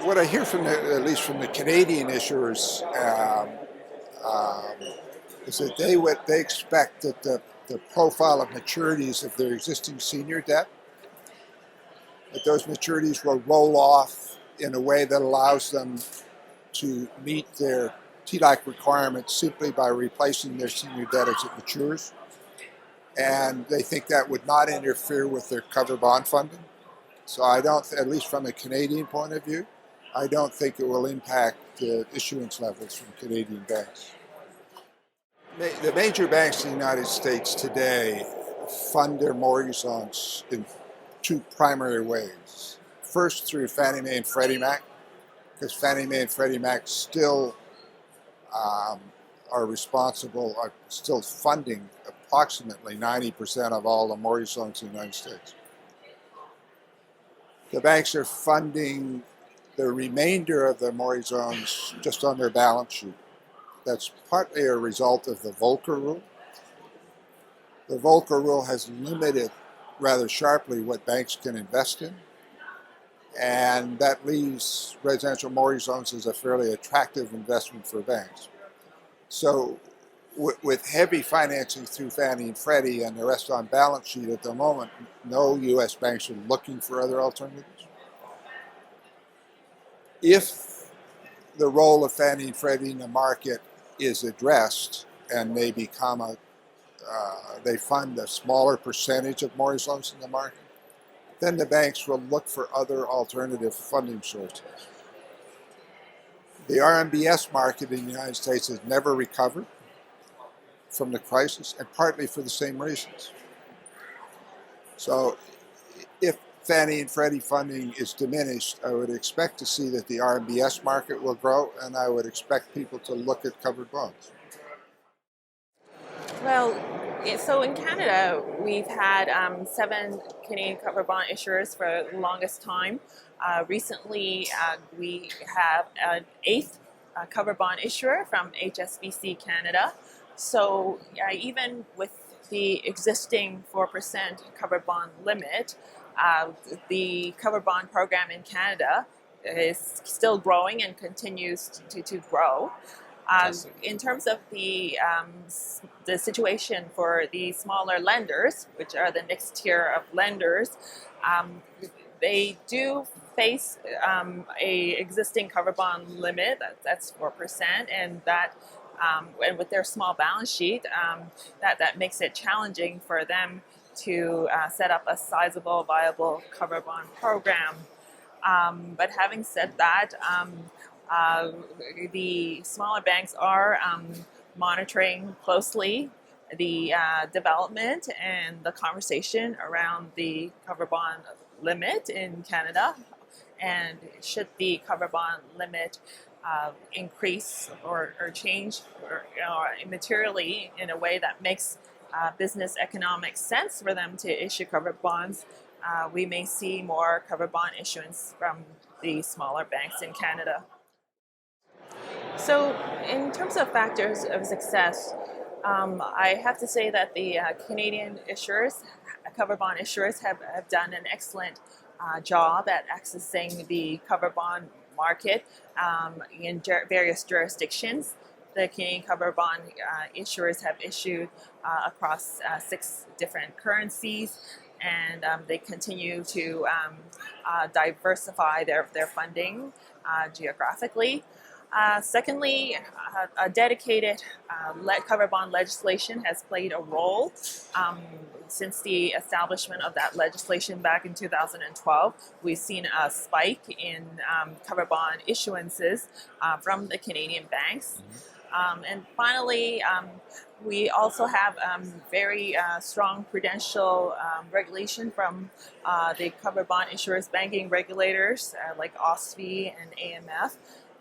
what I hear from at least from the Canadian issuers, is that they expect that the profile of maturities of their existing senior debt, that those maturities will roll off in a way that allows them to meet their TLAC requirements simply by replacing their senior debt as it matures. And they think that would not interfere with their covered bond funding. So I don't, at least from a Canadian point of view, I don't think it will impact the issuance levels from Canadian banks. The major banks in the United States today fund their mortgage loans in two primary ways. First, through Fannie Mae and Freddie Mac, because Fannie Mae and Freddie Mac still are still funding approximately 90% of all the mortgage loans in the United States. The banks are funding the remainder of the mortgage loans just on their balance sheet. That's partly a result of the Volcker rule. The Volcker rule has limited rather sharply what banks can invest in, and that leaves residential mortgage loans as a fairly attractive investment for banks. So with heavy financing through Fannie and Freddie and the rest on balance sheet at the moment, no U.S. banks are looking for other alternatives. If the role of Fannie and Freddie in the market is addressed and they become they fund a smaller percentage of mortgage loans in the market, then the banks will look for other alternative funding sources. The RMBS market in the United States has never recovered from the crisis, and partly for the same reasons. So if Fannie and Freddie funding is diminished, I would expect to see that the RMBS market will grow, and I would expect people to look at covered bonds. Well, so in Canada, we've had 7 Canadian covered bond issuers for the longest time. Recently, we have an 8th covered bond issuer from HSBC Canada. So even with the existing 4% covered bond limit, the covered bond program in Canada is still growing and continues to grow. In terms of the situation for the smaller lenders, which are the next tier of lenders, they do face a existing covered bond limit that's 4%, and that and with their small balance sheet, that makes it challenging for them to set up a sizable, viable covered bond program. But having said that, the smaller banks are monitoring closely the development and the conversation around the covered bond limit in Canada. And should the covered bond limit increase or change materially in a way that makes business economic sense for them to issue covered bonds, we may see more covered bond issuance from the smaller banks in Canada. So in terms of factors of success, I have to say that the Canadian issuers, covered bond issuers, have done an excellent job at accessing the covered bond market in various jurisdictions. The Canadian covered bond issuers have issued across 6 different currencies, and they continue to diversify their funding geographically. Secondly, a dedicated covered bond legislation has played a role since the establishment of that legislation back in 2012. We've seen a spike in covered bond issuances from the Canadian banks. And finally, we also have very strong prudential regulation from the covered bond issuers banking regulators like OSFI and AMF.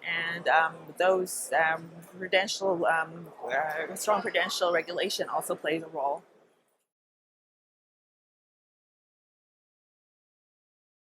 And those strong prudential regulation also plays a role.